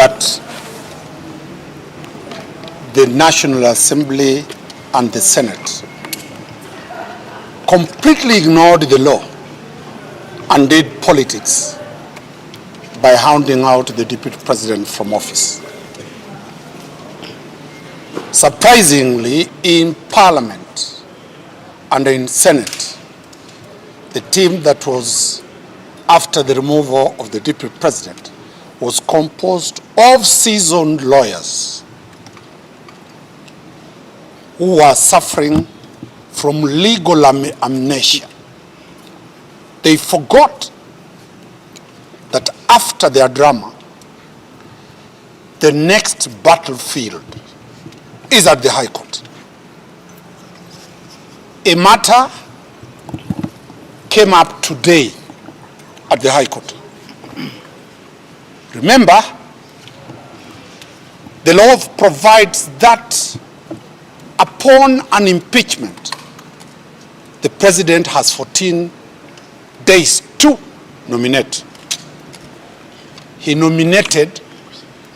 that the National Assembly and the Senate completely ignored the law and did politics by hounding out the deputy president from office. Surprisingly, in Parliament and in Senate, the team that was after the removal of the deputy president was composed of seasoned lawyers who were suffering from legal amnesia. They forgot that after their drama, the next battlefield is at the High Court. A matter came up today at the High Court. Remember, the law provides that upon an impeachment, the president has 14 days to nominate. He nominated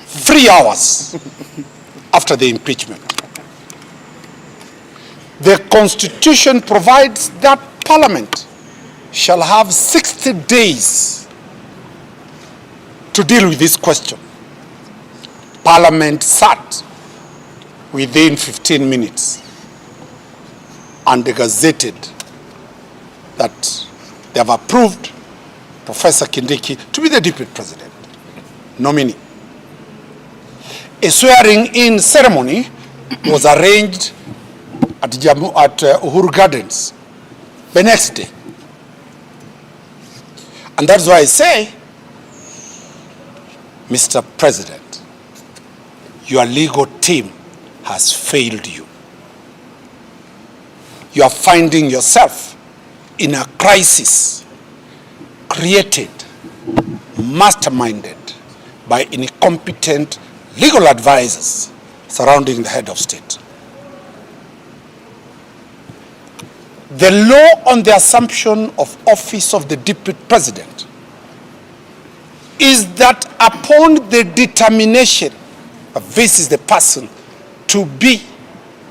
3 hours after the impeachment. The Constitution provides that Parliament shall have 60 days to deal with this question. Parliament sat within 15 minutes and gazetted that they have approved Professor Kindiki to be the deputy president nominee. A swearing-in ceremony was arranged at Uhuru Gardens the next day. And that's why I say, Mr. President, your legal team has failed you. You are finding yourself in a crisis created, masterminded by incompetent legal advisors surrounding the head of state. The law on the assumption of office of the deputy president is that upon the determination of this is the person to be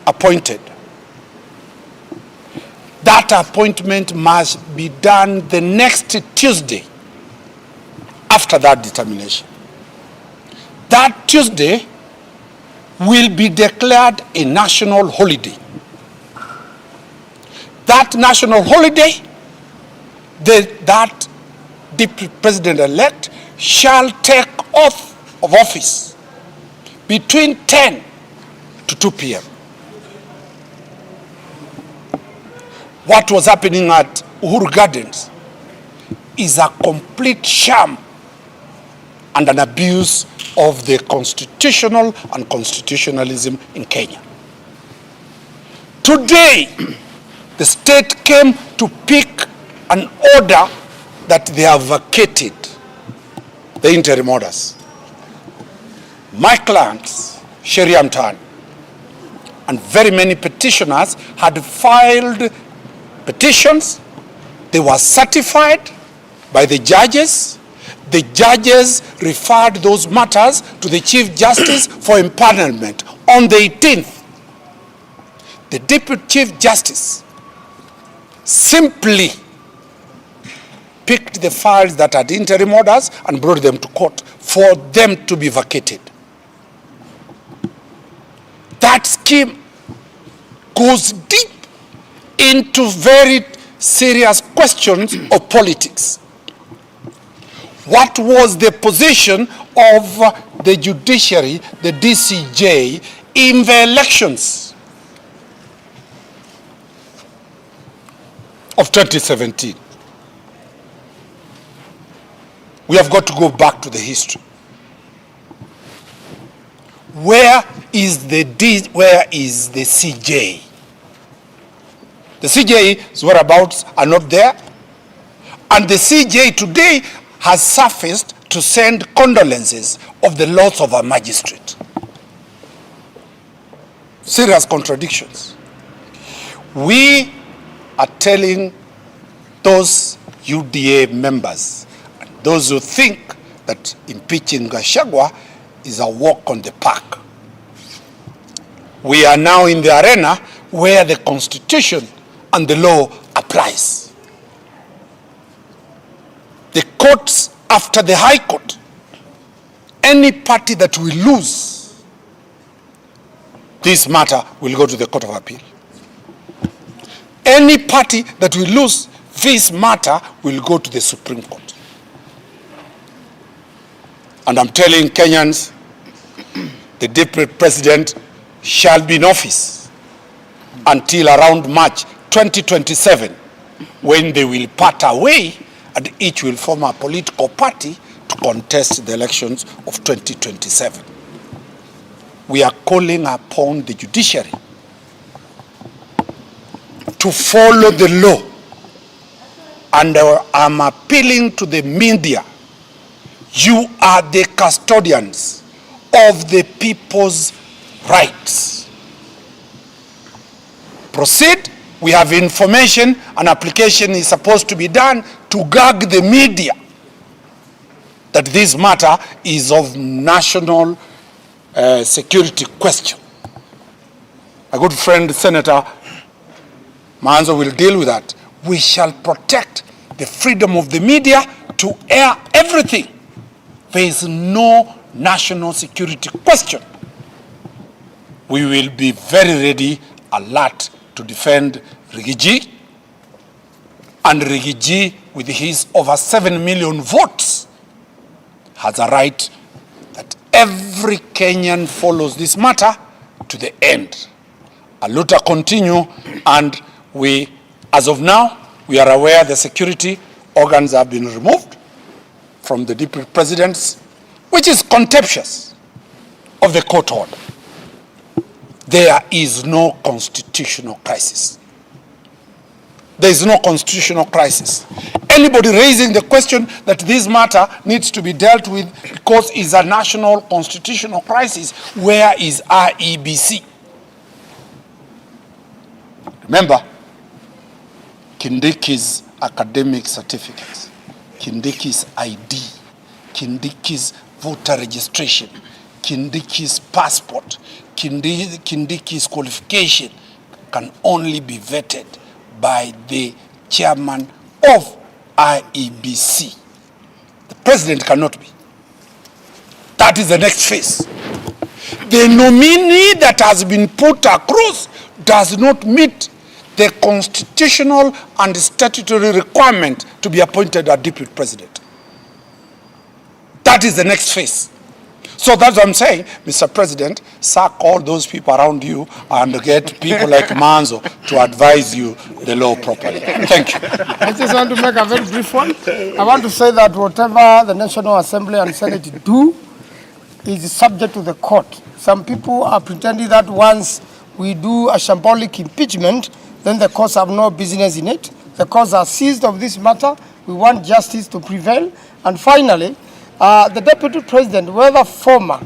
appointed, that appointment must be done the next Tuesday after that determination. That Tuesday will be declared a national holiday. That national holiday, that deputy president-elect shall take oath of office between 10 to 2 p.m. What was happening at Uhuru Gardens is a complete sham and an abuse of the constitutional and constitutionalism in Kenya. Today, the state came to pick an order that they have vacated, the interim orders. My clients, Sheria Mtaani, and very many petitioners had filed petitions. They were certified by the judges. The judges referred those matters to the Chief Justice for empanelment. On the 18th, the Deputy Chief Justice simply picked the files that had interim orders and brought them to court for them to be vacated. That scheme goes deep into very serious questions of politics. What was the position of the judiciary, the DCJ, in the elections of 2017? We have got to go back to the history. Where is the CJ? The CJ's whereabouts are not there. And the CJ today has surfaced to send condolences of the loss of a magistrate. Serious contradictions. We are telling those UDA members and those who think that impeaching Gachagua is a walk on the park. We are now in the arena where the Constitution and the law applies. The courts, after the High Court, any party that will lose this matter will go to the Court of Appeal. Any party that will lose this matter will go to the Supreme Court. And I'm telling Kenyans, the deputy president shall be in office until around March 2027, when they will part away and each will form a political party to contest the elections of 2027. We are calling upon the judiciary to follow the law, and I'm appealing to the media. You are the custodians of the people's rights. Proceed. We have information. An application is supposed to be done to gag the media that this matter is of national security question. My good friend Senator Manzo will deal with that. We shall protect the freedom of the media to air everything. There is no national security question. We will be very ready, alert to defend Rigiji. And Rigiji, with his over 7 million votes, has a right that every Kenyan follows this matter to the end. Aluta continue, and we, as of now, we are aware the security organs have been removed from the deputy presidents, which is contemptuous of the court order. There is no constitutional crisis. There is no constitutional crisis. Anybody raising the question that this matter needs to be dealt with because it's a national constitutional crisis, where is IEBC? Remember, Kindiki's academic certificates, Kindiki's ID, Kindiki's voter registration, Kindiki's passport, Kindiki's qualification can only be vetted by the chairman of IEBC. The president cannot be. That is the next phase. The nominee that has been put across does not meet the constitutional and statutory requirement to be appointed a deputy president. That is the next phase. So that's what I'm saying, Mr. President, sack all those people around you and get people like Manzo to advise you the law properly. Thank you. I just want to make a very brief one. I want to say that whatever the National Assembly and Senate do is subject to the court. Some people are pretending that once we do a shambolic impeachment, then the courts have no business in it. The courts are seized of this matter. We want justice to prevail. And finally, the deputy president, whether former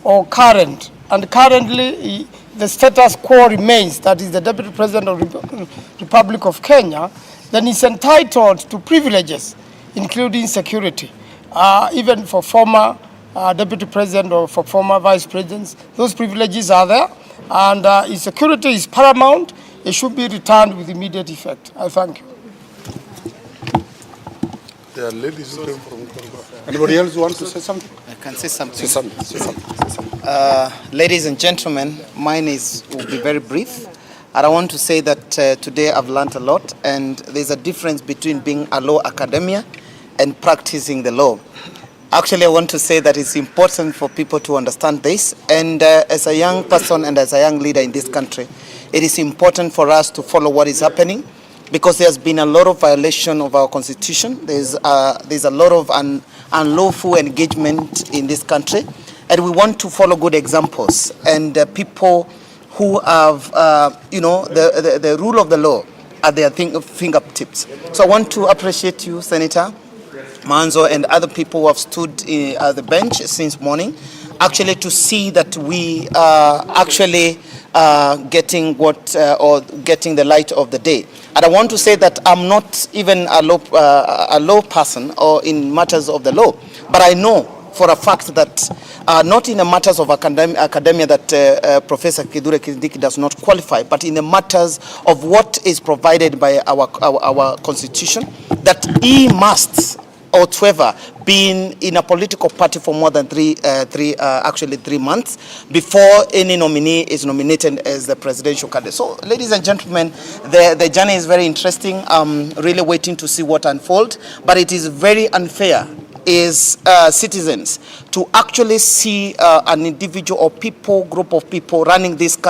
or current, and currently the status quo remains, that is the deputy president of the Republic of Kenya, then is entitled to privileges, including security. Even for former deputy president or for former vice presidents, those privileges are there, and if security is paramount, it should be returned with immediate effect. I thank you. There are ladies who came from Congo. Anybody else who wants to say something? I can say something. Say something. Say something. Ladies and gentlemen, mine will be very brief. And I want to say that today I've learned a lot, and there's a difference between being a law academia and practicing the law. Actually, I want to say that it's important for people to understand this. And as a young person and as a young leader in this country, it is important for us to follow what is happening, because there's been a lot of violation of our constitution. There's a lot of unlawful engagement in this country, and we want to follow good examples and people who have, the rule of the law at their fingertips. So I want to appreciate you, Senator Manzo, and other people who have stood at the bench since morning, actually to see that we are actually getting getting the light of the day. And I want to say that I'm not even a law person or in matters of the law, but I know for a fact that not in the matters of academia that Professor Kithure Kindiki does not qualify, but in the matters of what is provided by our constitution, that he must, or whoever, been in a political party for more than 3 months before any nominee is nominated as the presidential candidate. So, ladies and gentlemen, the journey is very interesting. I'm really waiting to see what unfolds, but it is very unfair is citizens to actually see an individual or group of people running this country